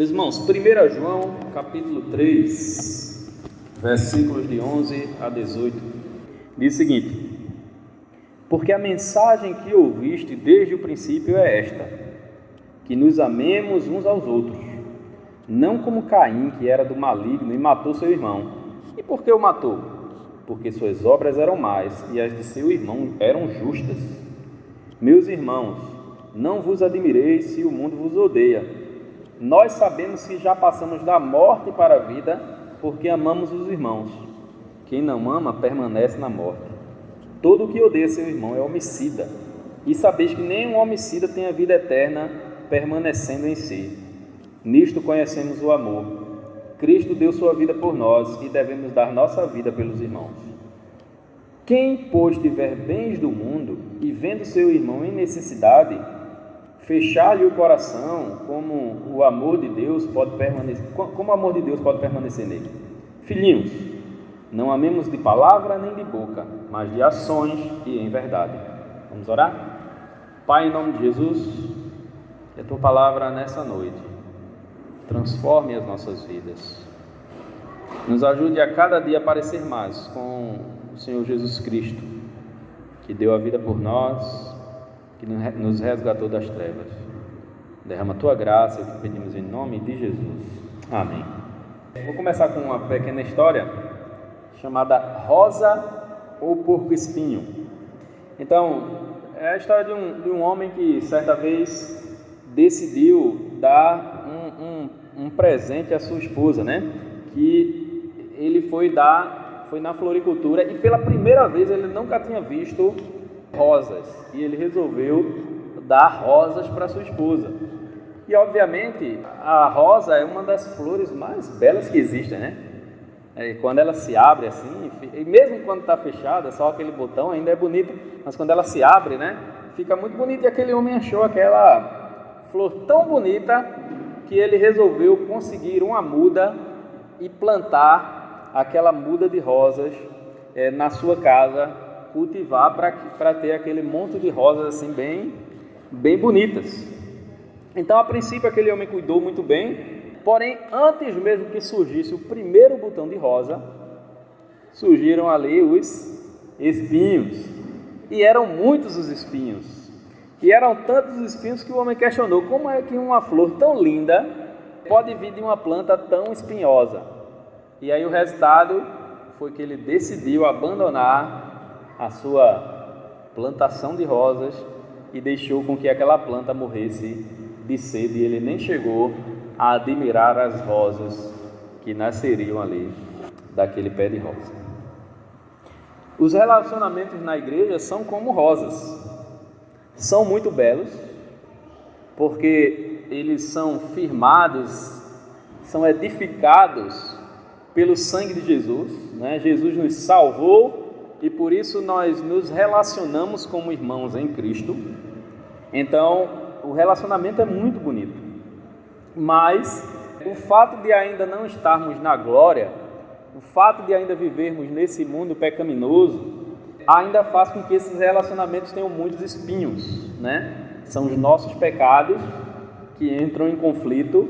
Meus irmãos, 1 João, capítulo 3, versículos de 11 a 18, diz o seguinte: porque a mensagem que ouviste desde o princípio é esta, que nos amemos uns aos outros, não como Caim, que era do maligno e matou seu irmão. E por que o matou? Porque suas obras eram más e as de seu irmão eram justas. Meus irmãos, não vos admireis se o mundo vos odeia. Nós sabemos que já passamos da morte para a vida, porque amamos os irmãos. Quem não ama permanece na morte. Todo o que odeia seu irmão é homicida. E sabeis que nenhum homicida tem a vida eterna permanecendo em si. Nisto conhecemos o amor. Cristo deu sua vida por nós e devemos dar nossa vida pelos irmãos. Quem, pois, tiver bens do mundo e vendo seu irmão em necessidade, fechar-lhe o coração, como o amor de Deus pode permanecer nele? Filhinhos, não amemos de palavra nem de boca, mas de ações e em verdade. Vamos orar? Pai, em nome de Jesus, que a tua palavra nessa noite transforme as nossas vidas. Nos ajude a cada dia a parecer mais com o Senhor Jesus Cristo, que deu a vida por nós, que nos resgatou das trevas. Derrama a tua graça, eu te pedimos em nome de Jesus. Amém. Vou começar com uma pequena história chamada Rosa ou Porco Espinho. Então, é a história de um homem que certa vez decidiu dar um presente à sua esposa, né? Que ele foi na floricultura e pela primeira vez ele nunca tinha visto rosas, e ele resolveu dar rosas para sua esposa. E obviamente a rosa é uma das flores mais belas que existem, né? Quando ela se abre assim, e mesmo quando está fechada, só aquele botão ainda é bonito, mas quando ela se abre, né, fica muito bonito. E aquele homem achou aquela flor tão bonita que ele resolveu conseguir uma muda e plantar aquela muda de rosas na sua casa, cultivar para ter aquele monte de rosas assim bem bonitas. Então, a princípio, aquele homem cuidou muito bem, porém, antes mesmo que surgisse o primeiro botão de rosa, surgiram ali os espinhos, e eram muitos os espinhos, e eram tantos os espinhos que o homem questionou: como é que uma flor tão linda pode vir de uma planta tão espinhosa? E aí o resultado foi que ele decidiu abandonar a sua plantação de rosas e deixou com que aquela planta morresse de sede, e ele nem chegou a admirar as rosas que nasceriam ali daquele pé de rosa. Os relacionamentos na igreja são como rosas, são muito belos, porque eles são firmados, são edificados pelo sangue de Jesus, né? Jesus nos salvou e por isso nós nos relacionamos como irmãos em Cristo. Então, o relacionamento é muito bonito. Mas o fato de ainda não estarmos na glória, o fato de ainda vivermos nesse mundo pecaminoso, ainda faz com que esses relacionamentos tenham muitos espinhos, né? São os nossos pecados que entram em conflito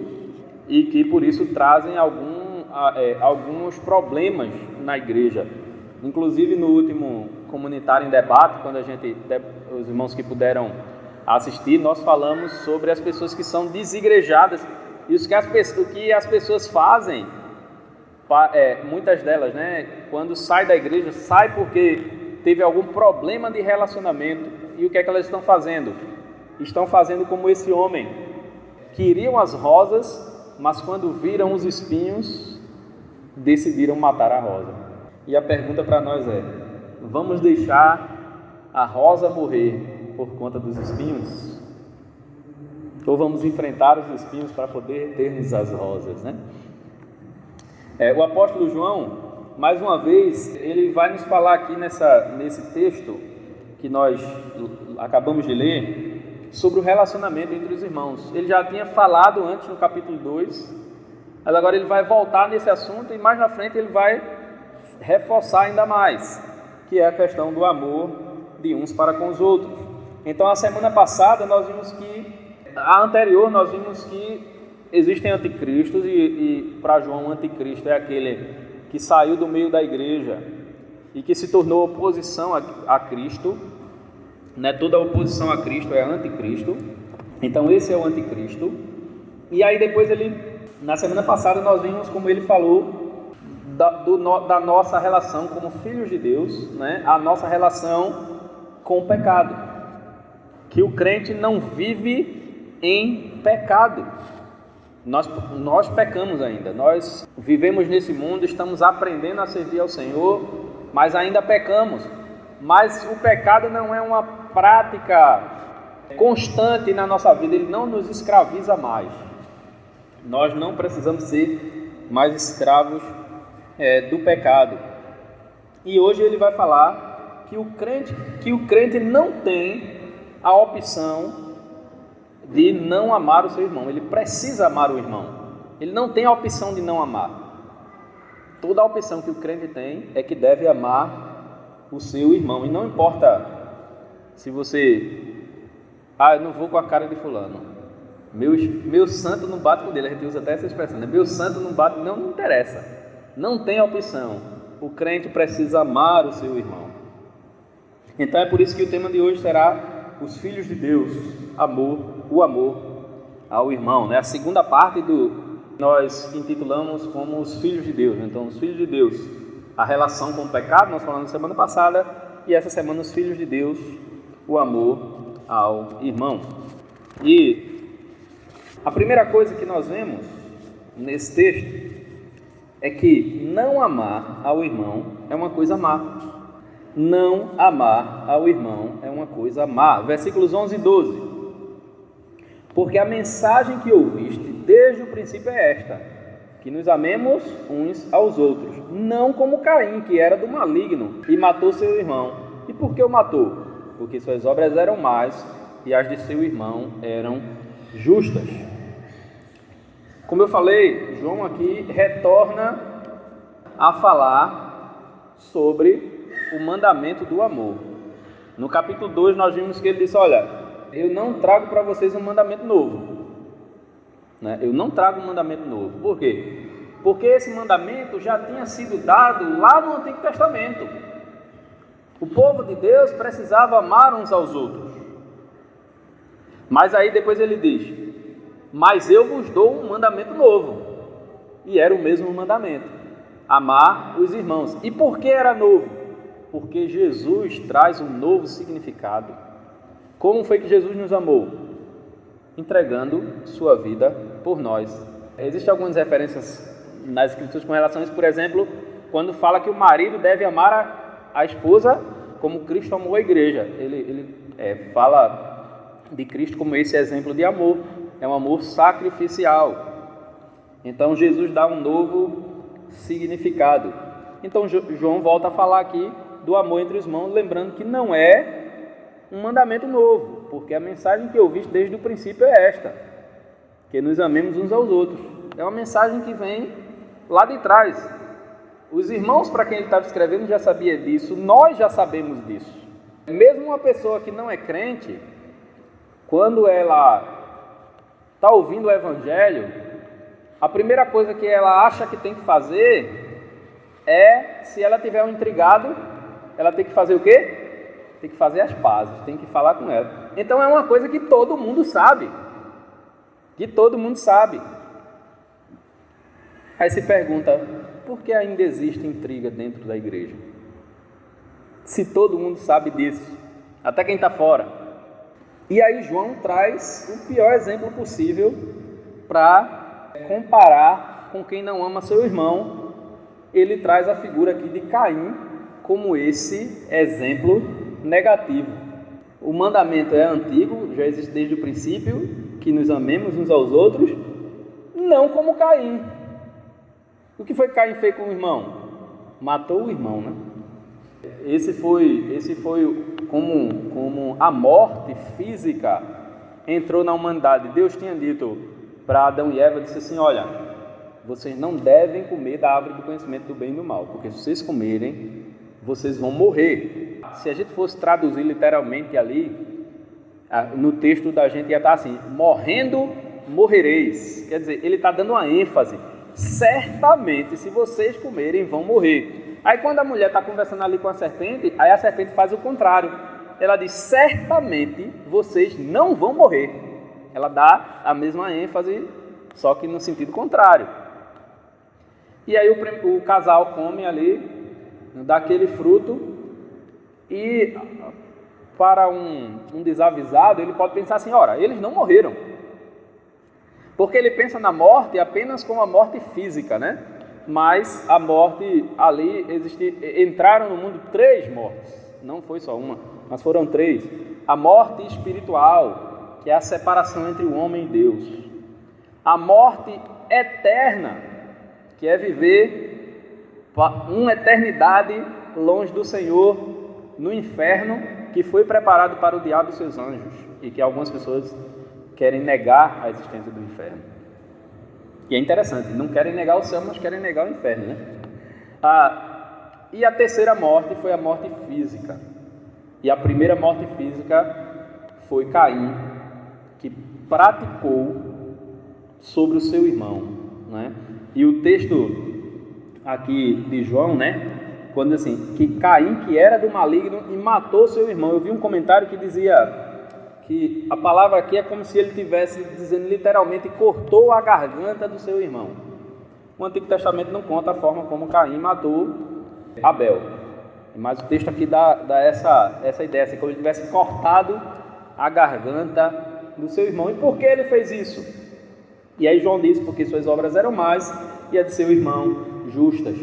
e que por isso trazem alguns problemas na igreja. Inclusive no último Comunitário em Debate, quando os irmãos que puderam assistir, nós falamos sobre as pessoas que são desigrejadas e o que as pessoas fazem, muitas delas, né, quando sai da igreja, sai porque teve algum problema de relacionamento. E o que é que elas estão fazendo? Estão fazendo como esse homem: queriam as rosas, mas quando viram os espinhos, decidiram matar a rosa. E a pergunta para nós é: vamos deixar a rosa morrer por conta dos espinhos? Ou vamos enfrentar os espinhos para poder termos as rosas, né? O apóstolo João, mais uma vez, ele vai nos falar aqui nesse texto que nós acabamos de ler, sobre o relacionamento entre os irmãos. Ele já tinha falado antes no capítulo 2, mas agora ele vai voltar nesse assunto e mais na frente ele vai reforçar ainda mais, que é a questão do amor de uns para com os outros. Então, a semana passada nós vimos que existem anticristos e para João o anticristo é aquele que saiu do meio da igreja e que se tornou oposição a Cristo, né? Toda oposição a Cristo é anticristo. Então esse é o anticristo. E aí depois na semana passada nós vimos como ele falou da nossa relação como filhos de Deus, né? A nossa relação com o pecado, que o crente não vive em pecado. Nós pecamos ainda, nós vivemos nesse mundo, estamos aprendendo a servir ao Senhor, mas ainda pecamos. Mas o pecado não é uma prática constante na nossa vida, ele não nos escraviza mais. Nós não precisamos ser mais escravos do pecado. E hoje ele vai falar que o crente não tem a opção de não amar o seu irmão. Ele precisa amar o irmão. Ele não tem a opção de não amar. Toda a opção que o crente tem é que deve amar o seu irmão. E não importa se você... eu não vou com a cara de fulano. Meu santo não bate com dele. A gente usa até essa expressão, né? Meu santo não bate... Não interessa. Não tem opção. O crente precisa amar o seu irmão. Então é por isso que o tema de hoje será os filhos de Deus, o amor ao irmão, né? A segunda parte nós intitulamos como os filhos de Deus. Então, os filhos de Deus, a relação com o pecado, nós falamos semana passada, e essa semana os filhos de Deus, o amor ao irmão. E a primeira coisa que nós vemos nesse texto é que não amar ao irmão é uma coisa má. Não amar ao irmão é uma coisa má. Versículos 11 e 12. Porque a mensagem que ouviste desde o princípio é esta, que nos amemos uns aos outros, não como Caim, que era do maligno e matou seu irmão. E por que o matou? Porque suas obras eram más e as de seu irmão eram justas. Como eu falei, João aqui retorna a falar sobre o mandamento do amor. No capítulo 2 nós vimos que ele disse, olha, eu não trago para vocês um mandamento novo, né? Eu não trago um mandamento novo. Por quê? Porque esse mandamento já tinha sido dado lá no Antigo Testamento. O povo de Deus precisava amar uns aos outros. Mas aí depois ele diz, mas eu vos dou um mandamento novo. E era o mesmo mandamento, amar os irmãos. E por que era novo? Porque Jesus traz um novo significado. Como foi que Jesus nos amou? Entregando sua vida por nós. Existem algumas referências nas Escrituras com relação a isso. Por exemplo, quando fala que o marido deve amar a esposa como Cristo amou a igreja. Ele fala de Cristo como esse exemplo de amor. É um amor sacrificial. Então Jesus dá um novo significado. Então João volta a falar aqui do amor entre os irmãos, lembrando que não é um mandamento novo, porque a mensagem que eu vi desde o princípio é esta, que nos amemos uns aos outros. É uma mensagem que vem lá de trás. Os irmãos para quem ele estava escrevendo já sabia disso, nós já sabemos disso. Mesmo uma pessoa que não é crente, quando ela está ouvindo o Evangelho, a primeira coisa que ela acha que tem que fazer é, se ela tiver um intrigado, ela tem que fazer o quê? Tem que fazer as pazes, tem que falar com ela. Então é uma coisa que todo mundo sabe. Que todo mundo sabe. Aí se pergunta, por que ainda existe intriga dentro da igreja? Se todo mundo sabe disso, até quem está fora. E aí João traz o pior exemplo possível para comparar com quem não ama seu irmão. Ele traz a figura aqui de Caim como esse exemplo negativo. O mandamento é antigo, já existe desde o princípio, que nos amemos uns aos outros, não como Caim. O que foi que Caim fez com o irmão? Matou o irmão, né? Esse foi como a morte física entrou na humanidade. Deus tinha dito para Adão e Eva, disse assim, olha, vocês não devem comer da árvore do conhecimento do bem e do mal, porque se vocês comerem, vocês vão morrer. Se a gente fosse traduzir literalmente ali, no texto da gente ia estar assim, morrendo morrereis. Quer dizer, ele está dando uma ênfase. Certamente, se vocês comerem, vão morrer. Aí quando a mulher está conversando ali com a serpente, aí a serpente faz o contrário. Ela diz, certamente vocês não vão morrer. Ela dá a mesma ênfase, só que no sentido contrário. E aí o casal come ali, daquele fruto, e para um desavisado, ele pode pensar assim, ora, eles não morreram. Porque ele pensa na morte apenas como a morte física, né? Mas a morte ali, entraram no mundo 3 mortes. Não foi só uma, mas foram 3. A morte espiritual, que é a separação entre o homem e Deus. A morte eterna, que é viver uma eternidade longe do Senhor, no inferno, que foi preparado para o diabo e seus anjos, e que algumas pessoas querem negar a existência do inferno. E é interessante, não querem negar o céu, mas querem negar o inferno, né? E a terceira morte foi a morte física. E a primeira morte física foi Caim, que praticou sobre o seu irmão, né? E o texto aqui de João, né? Quando diz assim, que Caim, que era do maligno, e matou seu irmão. Eu vi um comentário que dizia que a palavra aqui é como se ele estivesse dizendo literalmente, cortou a garganta do seu irmão. O Antigo Testamento não conta a forma como Caim matou Abel, mas o texto aqui dá essa ideia, assim, como ele tivesse cortado a garganta do seu irmão. E por que ele fez isso? E aí João diz, porque suas obras eram más e a de seu irmão justas.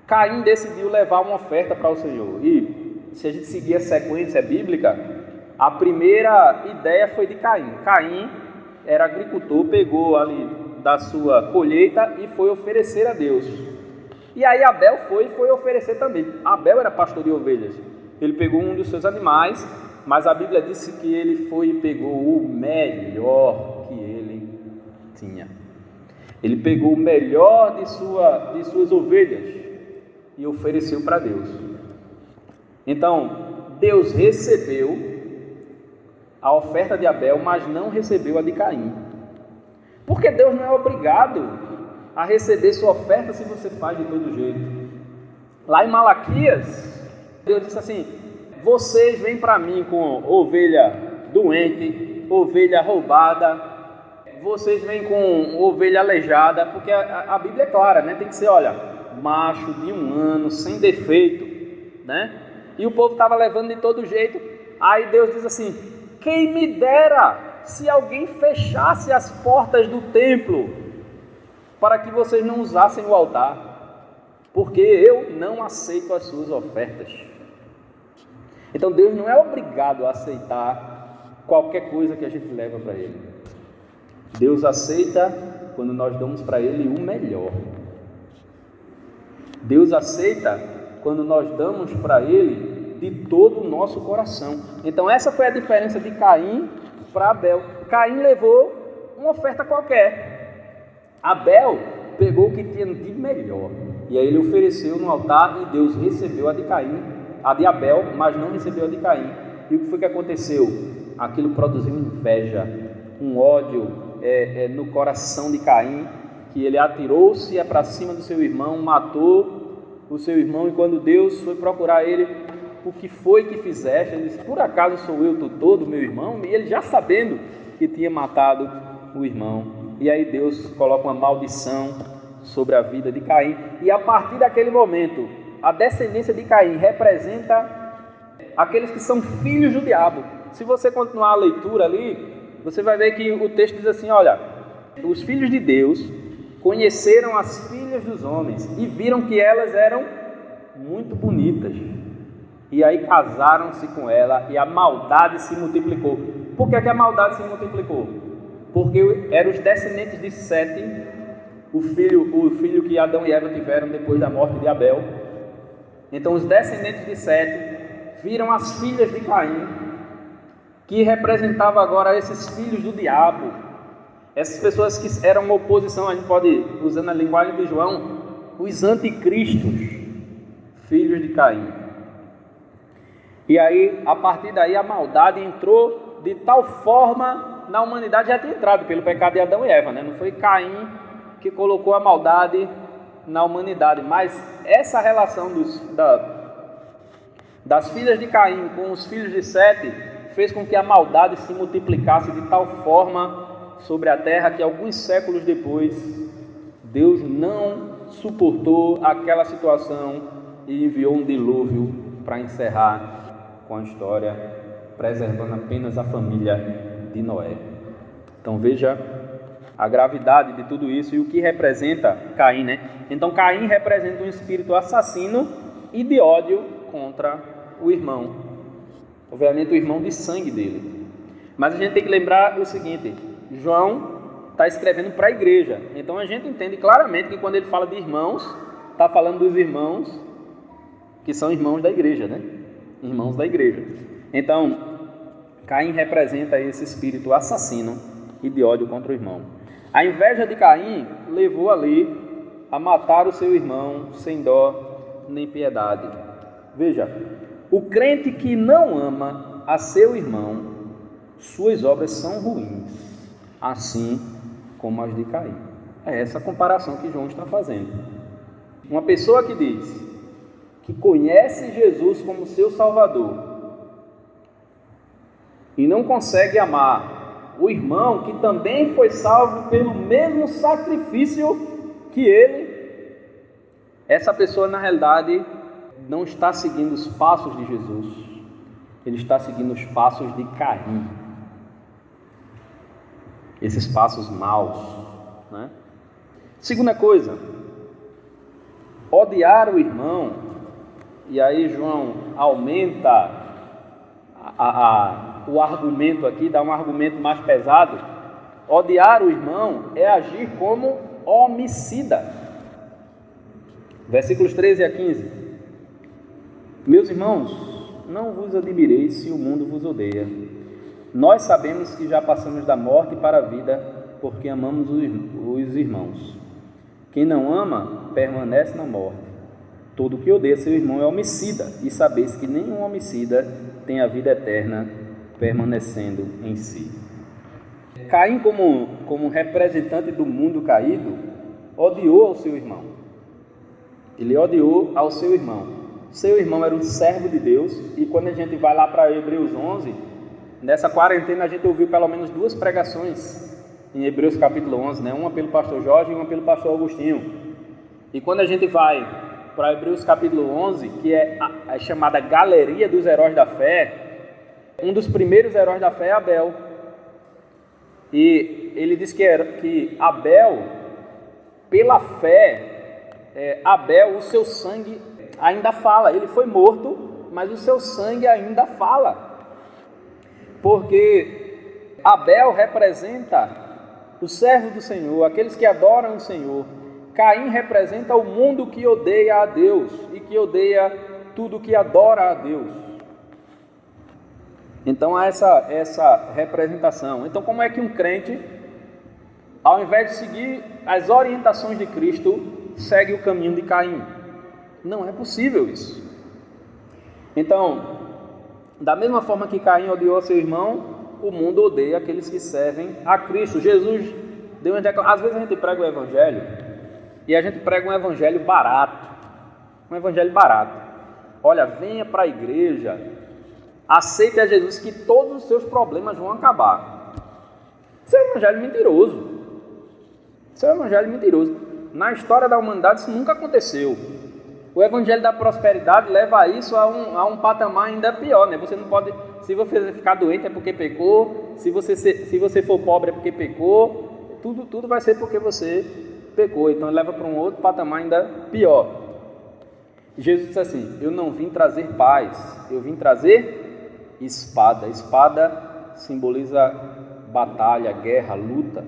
Caim decidiu levar uma oferta para o Senhor. E se a gente seguir a sequência bíblica, a primeira ideia foi de Caim. Caim era agricultor, pegou ali da sua colheita e foi oferecer a Deus. E aí Abel foi oferecer também. Abel era pastor de ovelhas. Ele pegou um dos seus animais, mas a Bíblia disse que ele foi e pegou o melhor que ele tinha. Ele pegou o melhor de suas ovelhas e ofereceu para Deus. Então, Deus recebeu a oferta de Abel, mas não recebeu a de Caim. Porque Deus não é obrigado a receber sua oferta se você faz de todo jeito. Lá em Malaquias, Deus disse assim, vocês vêm para mim com ovelha doente, ovelha roubada, vocês vêm com ovelha aleijada, porque a Bíblia é clara, né? Tem que ser, olha, macho de 1 ano, sem defeito, né? E o povo estava levando de todo jeito. Aí Deus diz assim, quem me dera se alguém fechasse as portas do templo para que vocês não usassem o altar, porque eu não aceito as suas ofertas. Então Deus não é obrigado a aceitar qualquer coisa que a gente leva para Ele. Deus aceita quando nós damos para Ele o melhor. Deus aceita quando nós damos para Ele de todo o nosso coração. Então essa foi a diferença de Caim para Abel. Caim levou uma oferta qualquer. Abel pegou o que tinha de melhor. E aí ele ofereceu no altar e Deus recebeu a de Caim, a de Abel, mas não recebeu a de Caim. E o que foi que aconteceu? Aquilo produziu inveja, um ódio no coração de Caim, que ele atirou-se para cima do seu irmão, matou o seu irmão, e quando Deus foi procurar ele, o que foi que fizeste? Ele disse, por acaso sou eu tutor do meu irmão? E ele já sabendo que tinha matado o irmão. E aí Deus coloca uma maldição sobre a vida de Caim, e a partir daquele momento, a descendência de Caim representa aqueles que são filhos do diabo. Se você continuar a leitura ali, você vai ver que o texto diz assim, olha, os filhos de Deus conheceram as filhas dos homens e viram que elas eram muito bonitas, e aí casaram-se com ela, e a maldade se multiplicou. Por que a maldade se multiplicou? Porque eram os descendentes de Sete, o filho que Adão e Eva tiveram depois da morte de Abel. Então os descendentes de Sete viram as filhas de Caim, que representavam agora esses filhos do diabo, essas pessoas que eram uma oposição, a gente pode, usando a linguagem de João, os anticristos, filhos de Caim. E aí, a partir daí, a maldade entrou de tal forma na humanidade já tinha entrado pelo pecado de Adão e Eva, né? Não foi Caim que colocou a maldade na humanidade, mas essa relação das filhas de Caim com os filhos de Sete fez com que a maldade se multiplicasse de tal forma sobre a terra que alguns séculos depois Deus não suportou aquela situação e enviou um dilúvio para encerrar com a história, preservando apenas a família de Noé. Então veja a gravidade de tudo isso e o que representa Caim, né? Então Caim representa um espírito assassino e de ódio contra o irmão, obviamente o irmão de sangue dele. Mas a gente tem que lembrar o seguinte: João está escrevendo para a igreja, então a gente entende claramente que quando ele fala de irmãos, está falando dos irmãos que são irmãos da igreja, né? Irmãos da igreja. Então Caim representa esse espírito assassino e de ódio contra o irmão. A inveja de Caim levou ali a matar o seu irmão sem dó nem piedade. Veja, o crente que não ama a seu irmão, suas obras são ruins, assim como as de Caim. É essa a comparação que João está fazendo. Uma pessoa que diz que conhece Jesus como seu Salvador e não consegue amar o irmão que também foi salvo pelo mesmo sacrifício que ele, essa pessoa na realidade não está seguindo os passos de Jesus, ele está seguindo os passos de Caim, esses passos maus, né? Segunda coisa, odiar o irmão, e aí João aumenta o argumento aqui, dá um argumento mais pesado. Odiar o irmão é agir como homicida. Versículos 13 a 15. Meus irmãos, não vos admireis se o mundo vos odeia. Nós sabemos que já passamos da morte para a vida, porque amamos os irmãos. Quem não ama, permanece na morte. Todo que odeia seu irmão é homicida, e sabeis que nenhum homicida tem a vida eterna permanecendo em si. Caim, como representante do mundo caído, odiou ao seu irmão. Ele odiou ao seu irmão. Seu irmão era um servo de Deus, e quando a gente vai lá para Hebreus 11, nessa quarentena a gente ouviu pelo menos 2 pregações em Hebreus capítulo 11, né? Uma pelo pastor Jorge e uma pelo pastor Agostinho. E quando a gente vai para Hebreus capítulo 11, que é a chamada galeria dos heróis da fé, um dos primeiros heróis da fé é Abel. E ele diz que Abel, pela fé, Abel, o seu sangue ainda fala. Ele foi morto, mas o seu sangue ainda fala. Porque Abel representa o servo do Senhor, aqueles que adoram o Senhor. Caim representa o mundo que odeia a Deus e que odeia tudo que adora a Deus. Então há essa representação. Então como é que um crente, ao invés de seguir as orientações de Cristo, segue o caminho de Caim? Não é possível isso. Então, da mesma forma que Caim odiou seu irmão, o mundo odeia aqueles que servem a Cristo. Jesus deu uma declaração. Às vezes a gente prega o evangelho e a gente prega um evangelho barato. Um evangelho barato. Olha, venha para a igreja, aceite a Jesus que todos os seus problemas vão acabar. Isso é um evangelho mentiroso. Isso é um evangelho mentiroso. Na história da humanidade isso nunca aconteceu. O evangelho da prosperidade leva isso a um patamar ainda pior, né? Você não pode, se você ficar doente é porque pecou, se você for pobre é porque pecou, tudo vai ser porque você pecou. Então leva para um outro patamar ainda pior. Jesus disse assim: eu não vim trazer paz, eu vim trazer espada. Espada simboliza batalha, guerra, luta.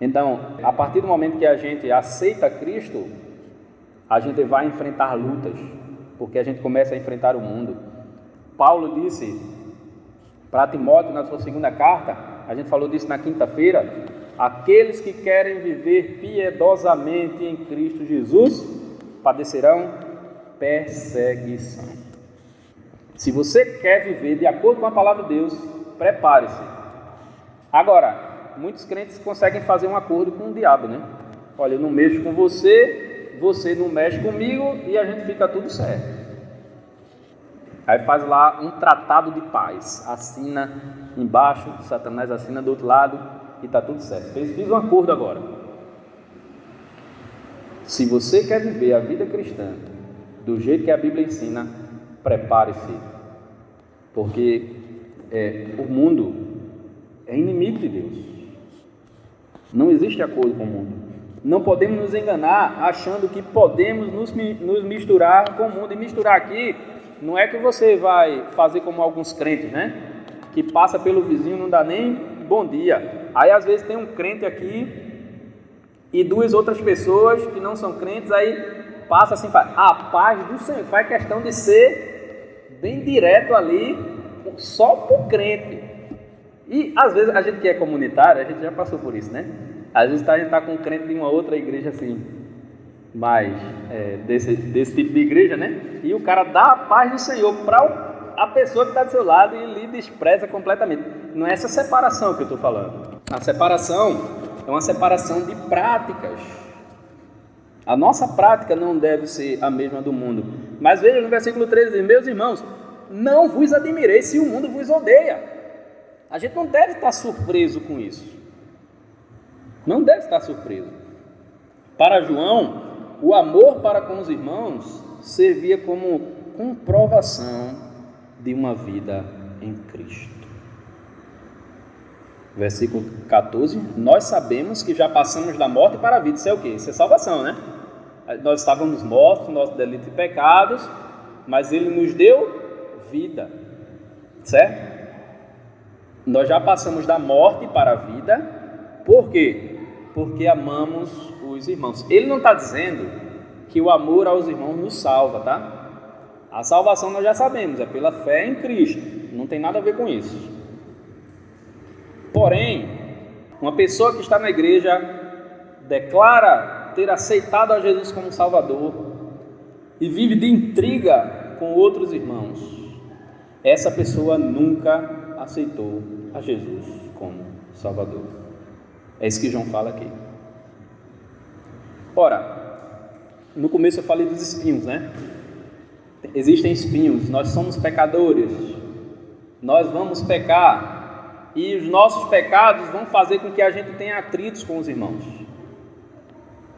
Então, a partir do momento que a gente aceita Cristo, a gente vai enfrentar lutas, porque a gente começa a enfrentar o mundo. Paulo disse para Timóteo na sua segunda carta, a gente falou disso na quinta-feira: aqueles que querem viver piedosamente em Cristo Jesus padecerão perseguição. Se você quer viver de acordo com a palavra de Deus, prepare-se, Agora, muitos crentes conseguem fazer um acordo com o diabo, né? Olha, eu não mexo com você, você não mexe comigo e a gente fica tudo certo. Aí faz lá um tratado de paz, assina embaixo, Satanás assina do outro lado e está tudo certo. Fiz um acordo agora. Se você quer viver a vida cristã do jeito que a Bíblia ensina, prepare-se, porque o mundo é inimigo de Deus. Não existe acordo com o mundo. Não podemos nos enganar achando que podemos nos misturar com o mundo. E misturar aqui não é que você vai fazer como alguns crentes, né? Que passa pelo vizinho, não dá nem bom dia. Aí às vezes tem um crente aqui e duas outras pessoas que não são crentes, aí passa assim, faz a paz do Senhor, faz questão de ser bem direto ali, só por crente. E às vezes a gente que é comunitário, a gente já passou por isso, né? Às vezes a gente está com um crente de uma outra igreja assim, mas desse tipo de igreja, né? E o cara dá a paz do Senhor para a pessoa que está do seu lado e lhe despreza completamente. Não é essa separação que eu estou falando. A separação é uma separação de práticas. A nossa prática não deve ser a mesma do mundo. Mas veja no versículo 13: meus irmãos, não vos admireis se o mundo vos odeia. A gente não deve estar surpreso com isso. Não deve estar surpreso. Para João, o amor para com os irmãos servia como comprovação de uma vida em Cristo. Versículo 14: nós sabemos que já passamos da morte para a vida. Isso é o quê? Isso é salvação, né? Nós estávamos mortos, nossos delitos e pecados, mas Ele nos deu vida, certo? Nós já passamos da morte para a vida. Por quê? Porque amamos os irmãos. Ele não está dizendo que o amor aos irmãos nos salva, tá? A salvação nós já sabemos, é pela fé em Cristo, não tem nada a ver com isso. Porém, uma pessoa que está na igreja declara ter aceitado a Jesus como Salvador e vive de intriga com outros irmãos, essa pessoa nunca aceitou a Jesus como Salvador. É isso que João fala aqui. Ora, no começo eu falei dos espinhos, né? Existem espinhos, nós somos pecadores, nós vamos pecar, e os nossos pecados vão fazer com que a gente tenha atritos com os irmãos.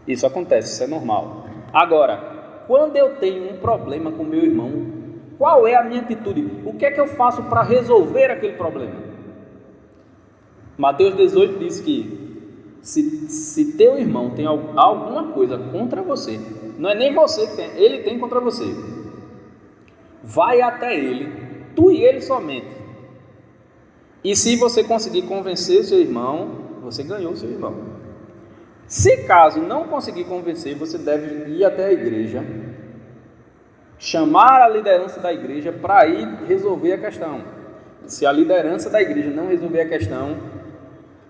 Isso acontece, isso é normal. Agora, quando eu tenho um problema com meu irmão, qual é a minha atitude? O que é que eu faço para resolver aquele problema? Mateus 18 diz que se teu irmão tem alguma coisa contra você, não é nem você que tem, ele tem contra você, vai até ele, tu e ele somente. E se você conseguir convencer o seu irmão, você ganhou o seu irmão. Se caso não conseguir convencer, você deve ir até a igreja, chamar a liderança da igreja para ir resolver a questão. Se a liderança da igreja não resolver a questão,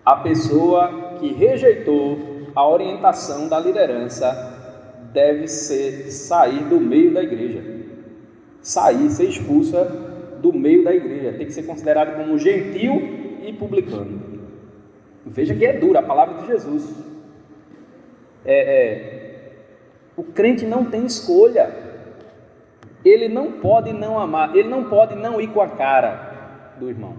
a pessoa que rejeitou a orientação da liderança deve sair do meio da igreja, ser expulsa do meio da igreja, tem que ser considerado como gentil e publicano. Veja que é dura a palavra de Jesus. O crente não tem escolha, ele não pode não amar, ele não pode não ir com a cara do irmão.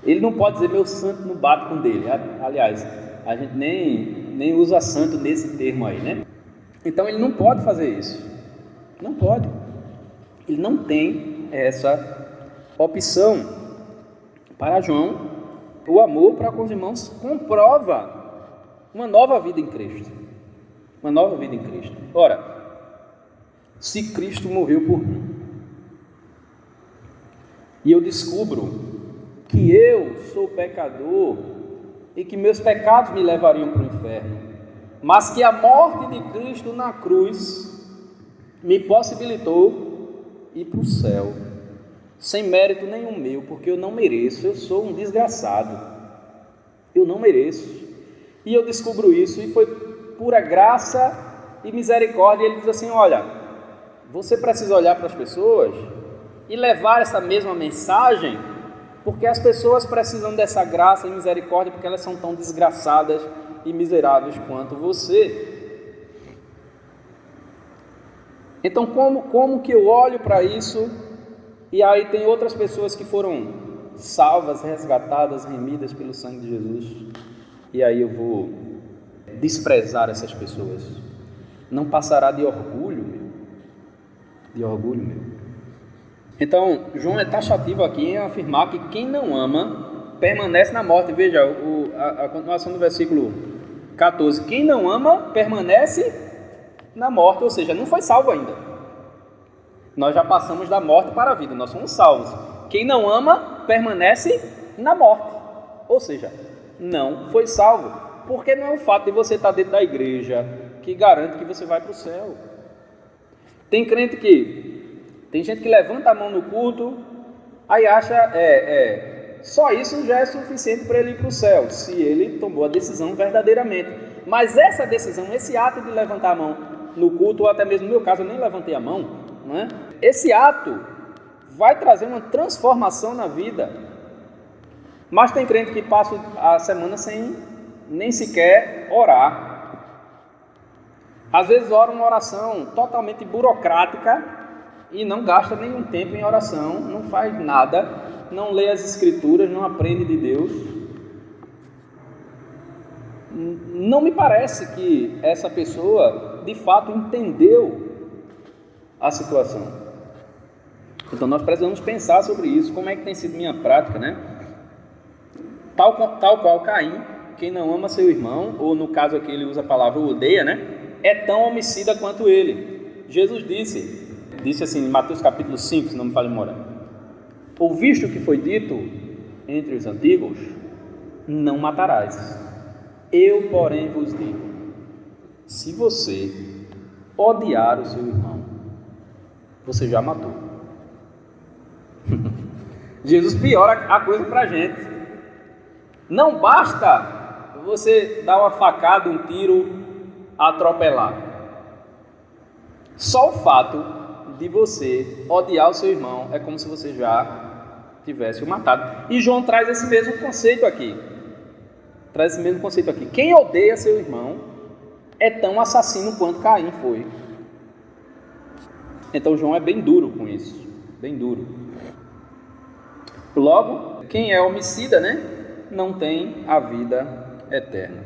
Ele não pode dizer meu santo não bate com dele. Aliás, a gente nem usa santo nesse termo aí, né? Então ele não pode fazer isso. Não pode. Ele não tem essa opção. Para João, o amor para com os irmãos comprova uma nova vida em Cristo. Uma nova vida em Cristo. Ora, se Cristo morreu por mim, e eu descubro que eu sou pecador e que meus pecados me levariam para o inferno, mas que a morte de Cristo na cruz me possibilitou ir para o céu, sem mérito nenhum meu, porque eu não mereço, eu sou um desgraçado, eu não mereço, e eu descubro isso, e foi pura graça e misericórdia. Ele diz assim: olha, você precisa olhar para as pessoas e levar essa mesma mensagem Porque as pessoas precisam dessa graça e misericórdia porque elas são tão desgraçadas e miseráveis quanto você. Então, como que eu olho para isso? E aí tem outras pessoas que foram salvas, resgatadas, remidas pelo sangue de Jesus. E aí eu vou desprezar essas pessoas. Não passará de orgulho, meu. De orgulho, meu. Então, João é taxativo aqui em afirmar que quem não ama permanece na morte. Veja a continuação do versículo 14. Quem não ama permanece na morte, ou seja, não foi salvo ainda. Nós já passamos da morte para a vida, nós somos salvos. Quem não ama permanece na morte, ou seja, não foi salvo. Porque não é o fato de você estar dentro da igreja que garante que você vai para o céu. Tem gente que levanta a mão no culto, aí acha só isso já é suficiente para ele ir para o céu, se ele tomou a decisão verdadeiramente. Mas essa decisão, esse ato de levantar a mão no culto, ou até mesmo no meu caso, eu nem levantei a mão, não é? Esse ato vai trazer uma transformação na vida. Mas tem crente que passa a semana sem nem sequer orar. Às vezes ora uma oração totalmente burocrática e não gasta nenhum tempo em oração, não faz nada, não lê as escrituras, não aprende de Deus. Não me parece que essa pessoa de fato entendeu a situação. Então nós precisamos pensar sobre isso, como é que tem sido minha prática, né? Tal qual Caim, quem não ama seu irmão, ou no caso aqui ele usa a palavra odeia, né? É tão homicida quanto ele. Jesus disse assim em Mateus capítulo 5, se não me falha a memória: ouviste o que foi dito entre os antigos, não matarás. Eu, porém, vos digo, se você odiar o seu irmão, você já matou. Jesus piora a coisa para a gente. Não basta você dar uma facada, um tiro, atropelar. Só o fato de você odiar o seu irmão é como se você já tivesse o matado. E João traz esse mesmo conceito aqui. Quem odeia seu irmão é tão assassino quanto Caim foi. Então João é bem duro com isso, bem duro. Logo, quem é homicida, né, não tem a vida eterna,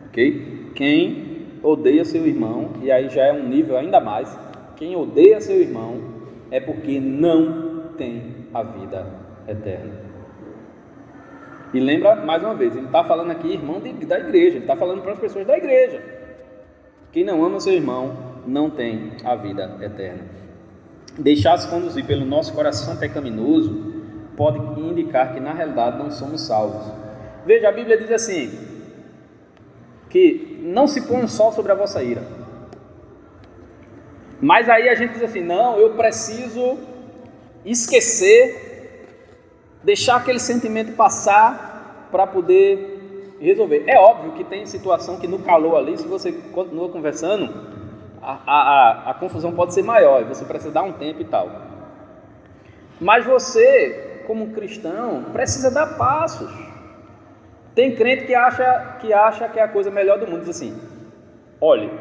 ok? Quem odeia seu irmão, e aí já é um nível ainda mais, quem odeia seu irmão é porque não tem a vida eterna. E lembra, mais uma vez, ele está falando aqui, irmão da igreja, ele está falando para as pessoas da igreja. Quem não ama seu irmão não tem a vida eterna. Deixar-se conduzir pelo nosso coração pecaminoso pode indicar que na realidade não somos salvos. Veja, a Bíblia diz assim, que não se põe um sol sobre a vossa ira. Mas aí a gente diz assim, não, eu preciso esquecer, deixar aquele sentimento passar para poder resolver. É óbvio que tem situação que no calor ali, se você continua conversando, a confusão pode ser maior, e você precisa dar um tempo e tal. Mas você, como cristão, precisa dar passos. Tem crente que acha que é a coisa melhor do mundo, diz assim, olha,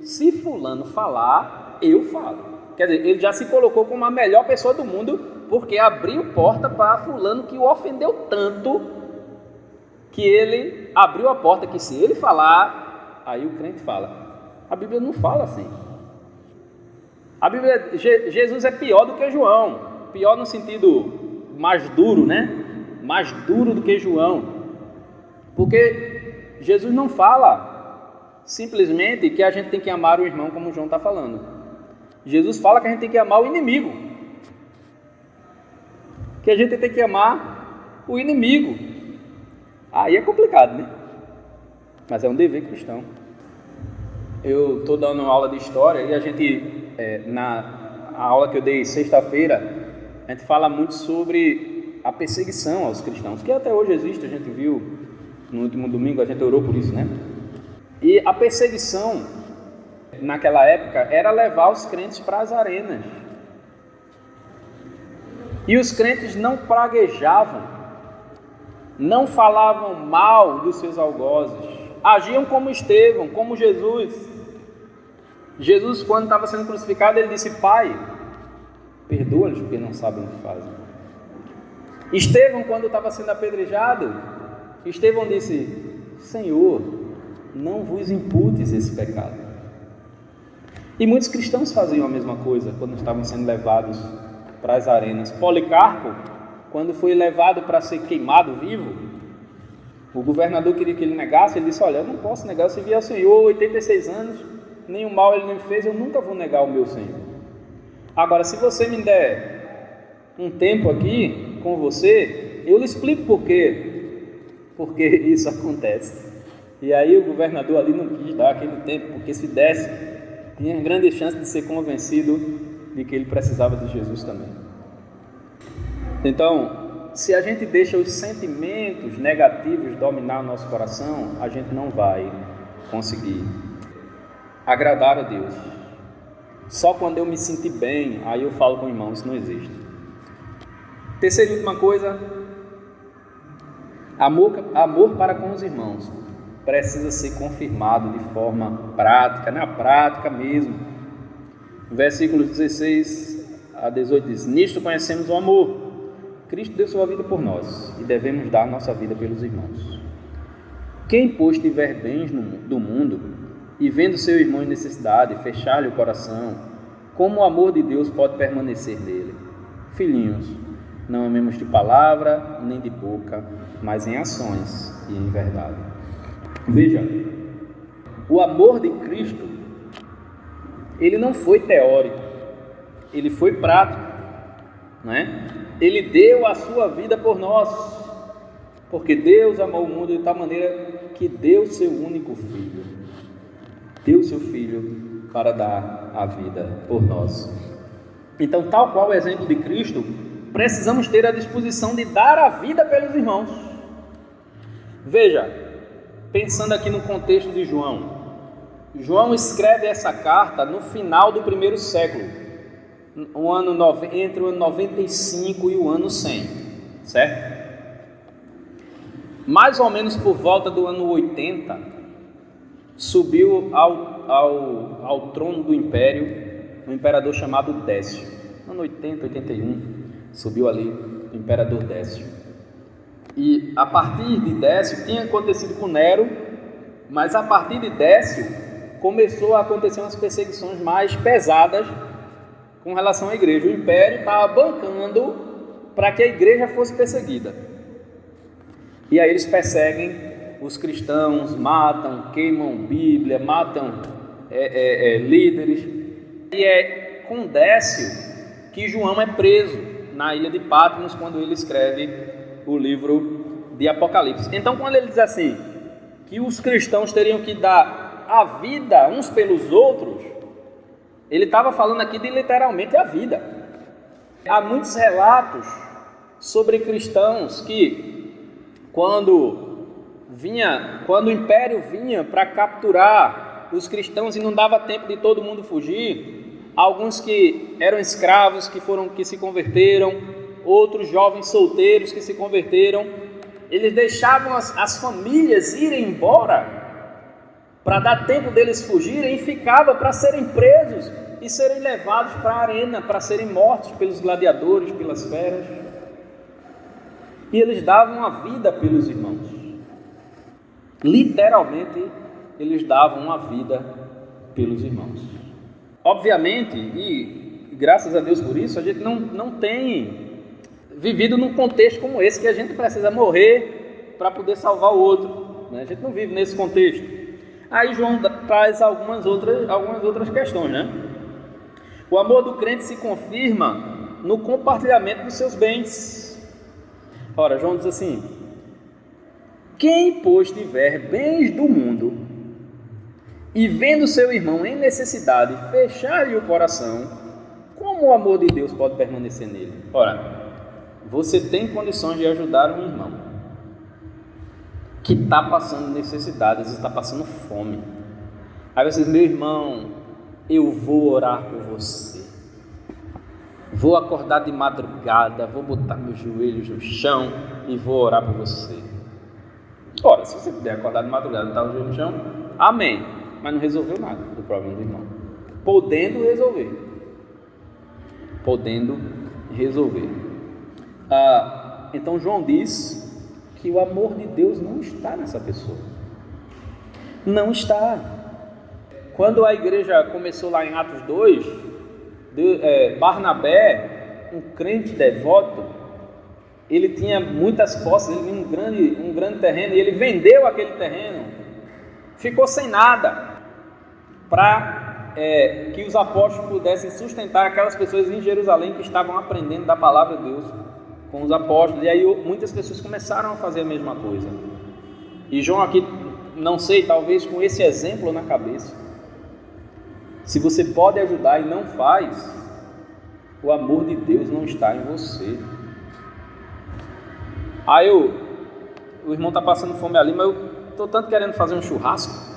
se fulano falar, eu falo. Quer dizer, ele já se colocou como a melhor pessoa do mundo, porque abriu porta para fulano que o ofendeu tanto, que ele abriu a porta que se ele falar, aí o crente fala. A Bíblia não fala assim. A Bíblia, Jesus é pior do que João, pior no sentido mais duro, né? Mais duro do que João, porque Jesus não fala simplesmente que a gente tem que amar o irmão como João está falando. Jesus fala que a gente tem que amar o inimigo, que a gente tem que amar o inimigo. Aí é complicado, né? Mas é um dever cristão. Eu estou dando uma aula de história e a gente, na aula que eu dei sexta-feira, a gente fala muito sobre a perseguição aos cristãos, que até hoje existe, a gente viu no último domingo, a gente orou por isso, né? E a perseguição, naquela época, era levar os crentes para as arenas. E os crentes não praguejavam, não falavam mal dos seus algozes, agiam como Estevão, como Jesus. Jesus, quando estava sendo crucificado, ele disse: Pai, perdoa-lhes porque não sabem o que fazem. Estevão, quando estava sendo apedrejado, Estevão disse: Senhor, não vos imputes esse pecado. E muitos cristãos faziam a mesma coisa quando estavam sendo levados para as arenas. Policarpo, quando foi levado para ser queimado vivo, o governador queria que ele negasse. Ele disse: olha, eu não posso negar, eu servi ao Senhor 86 anos, nenhum mal ele não me fez, eu nunca vou negar o meu Senhor. Agora, se você me der um tempo aqui com você, eu lhe explico porque isso acontece. E aí o governador ali não quis dar aquele tempo, porque se desse, tinha grande chance de ser convencido de que ele precisava de Jesus também. Então, se a gente deixa os sentimentos negativos dominar o nosso coração, a gente não vai conseguir agradar a Deus. Só quando eu me sentir bem, aí eu falo com o irmão, isso não existe. Terceira e última coisa, amor para com os irmãos precisa ser confirmado de forma prática, na prática mesmo. Versículos 16 a 18 diz: nisto conhecemos o amor. Cristo deu sua vida por nós e devemos dar nossa vida pelos irmãos. Quem, pois, tiver bens do mundo e vendo seu irmão em necessidade, fechar-lhe o coração, como o amor de Deus pode permanecer nele? Filhinhos, não amemos de palavra nem de boca, mas em ações e em verdade. Veja, o amor de Cristo, ele não foi teórico, ele foi prático, né? Ele deu a sua vida por nós, porque Deus amou o mundo de tal maneira que deu seu único filho, deu seu filho para dar a vida por nós. Então, tal qual o exemplo de Cristo, precisamos ter a disposição de dar a vida pelos irmãos. Veja, pensando aqui no contexto de João, João escreve essa carta no final do primeiro século, entre o ano 95 e o ano 100, certo? Mais ou menos por volta do ano 80, subiu ao trono do império um imperador chamado Décio. No ano 80, 81, subiu ali o imperador Décio. E a partir de Décio, tinha acontecido com Nero, mas a partir de Décio começou a acontecer umas perseguições mais pesadas com relação à igreja. O império estava bancando para que a igreja fosse perseguida. E aí eles perseguem os cristãos, matam, queimam Bíblia, matam líderes. E é com Décio que João é preso na ilha de Patmos, quando ele escreve o livro de Apocalipse. Então, quando ele diz assim, que os cristãos teriam que dar a vida uns pelos outros, ele estava falando aqui de literalmente a vida. Há muitos relatos sobre cristãos que, quando o império vinha para capturar os cristãos e não dava tempo de todo mundo fugir, alguns que eram escravos que se converteram, outros jovens solteiros que se converteram, eles deixavam as famílias irem embora para dar tempo deles fugirem, e ficava para serem presos e serem levados para a arena, para serem mortos pelos gladiadores, pelas feras. E eles davam a vida pelos irmãos. Literalmente, eles davam a vida pelos irmãos. Obviamente, e graças a Deus por isso, a gente não tem vivido num contexto como esse, que a gente precisa morrer para poder salvar o outro, né? A gente não vive nesse contexto. Aí João traz algumas outras questões, né? O amor do crente se confirma no compartilhamento dos seus bens. Ora, João diz assim: quem, pois, tiver bens do mundo e vendo seu irmão em necessidade, fechar-lhe o coração, como o amor de Deus pode permanecer nele? Ora, você tem condições de ajudar um irmão que está passando necessidade, às vezes está passando fome. Aí você diz: meu irmão, eu vou orar por você. Vou acordar de madrugada, vou botar meus joelhos no chão e vou orar por você. Ora, se você puder acordar de madrugada e botar o joelho no chão, amém. Mas não resolveu nada do problema do irmão. Podendo resolver. Então João diz que o amor de Deus não está nessa pessoa. Não está. Quando a igreja começou lá em Atos 2, Barnabé, um crente devoto, ele tinha muitas posses, ele tinha um grande terreno, e ele vendeu aquele terreno, ficou sem nada, para que os apóstolos pudessem sustentar aquelas pessoas em Jerusalém que estavam aprendendo da palavra de Deus com os apóstolos. E aí muitas pessoas começaram a fazer a mesma coisa. E João aqui, não sei, talvez com esse exemplo na cabeça, se você pode ajudar e não faz, o amor de Deus não está em você. O irmão está passando fome ali, mas eu estou tanto querendo fazer um churrasco,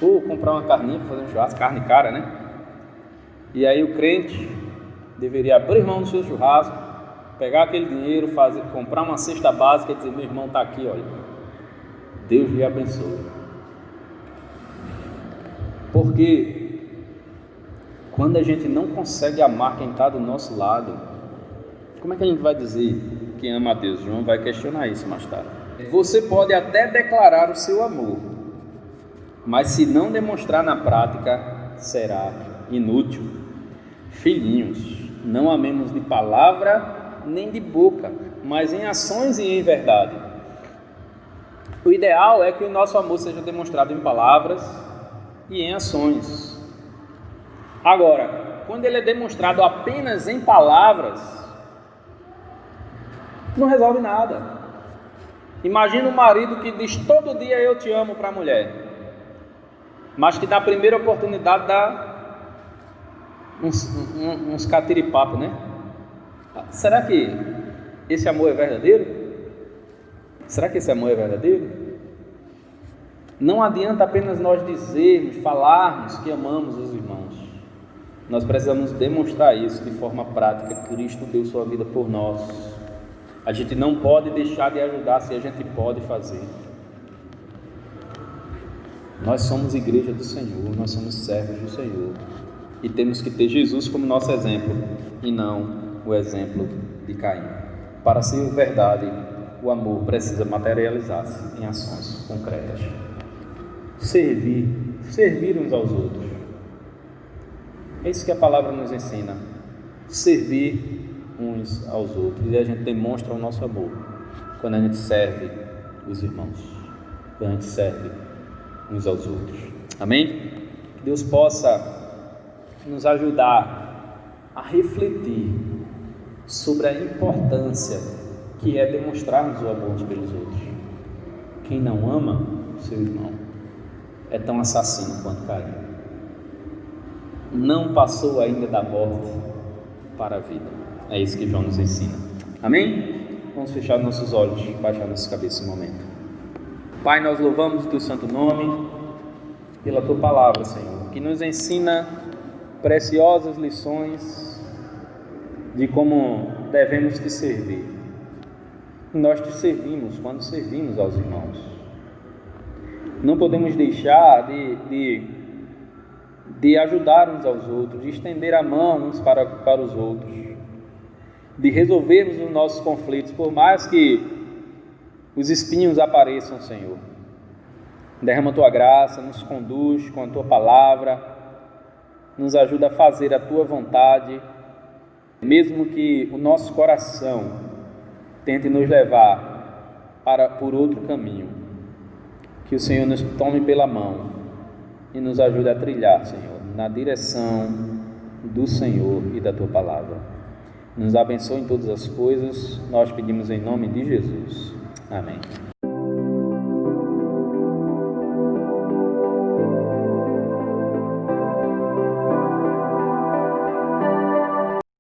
ou comprar uma carninha para fazer um churrasco, carne cara, né? E aí o crente deveria abrir mão do seu churrasco, pegar aquele dinheiro, comprar uma cesta básica e dizer: meu irmão está aqui, olha, Deus lhe abençoe. Porque quando a gente não consegue amar quem está do nosso lado, como é que a gente vai dizer que ama a Deus? João vai questionar isso mais tarde. Você pode até declarar o seu amor, mas se não demonstrar na prática, será inútil. Filhinhos, não amemos de palavra nem de boca, mas em ações e em verdade. O ideal é que o nosso amor seja demonstrado em palavras e em ações. Agora, quando ele é demonstrado apenas em palavras, não resolve nada. Imagina um marido que diz todo dia eu te amo para a mulher, mas que na primeira oportunidade dá uns catiripapo, né? Será que esse amor é verdadeiro? Será que esse amor é verdadeiro? Não adianta apenas nós dizermos, falarmos que amamos os irmãos. Nós precisamos demonstrar isso de forma prática. Cristo deu sua vida por nós. A gente não pode deixar de ajudar se a gente pode fazer. Nós somos igreja do Senhor, nós somos servos do Senhor. E temos que ter Jesus como nosso exemplo, e não o exemplo de Caim. Para ser verdade, o amor precisa materializar-se em ações concretas. Servir uns aos outros. É isso que a palavra nos ensina. Servir uns aos outros. E a gente demonstra o nosso amor quando a gente serve os irmãos, quando a gente serve uns aos outros. Amém? Que Deus possa nos ajudar a refletir sobre a importância que é demonstrarmos o amor uns pelos outros. Quem não ama seu irmão é tão assassino quanto Caim. Não passou ainda da morte para a vida. É isso que João nos ensina. Amém? Vamos fechar nossos olhos, baixar nossa cabeça um momento. Pai, nós louvamos o teu santo nome pela tua palavra, Senhor, que nos ensina preciosas lições de como devemos te servir. Nós te servimos quando servimos aos irmãos. Não podemos deixar de ajudar uns aos outros, de estender a mão uns para os outros, de resolvermos os nossos conflitos, por mais que os espinhos apareçam, Senhor. Derrama a tua graça, nos conduz com a tua palavra, nos ajuda a fazer a tua vontade, mesmo que o nosso coração tente nos levar por outro caminho. Que o Senhor nos tome pela mão e nos ajude a trilhar, Senhor, na direção do Senhor e da tua palavra. Nos abençoe em todas as coisas, nós pedimos em nome de Jesus. Amém.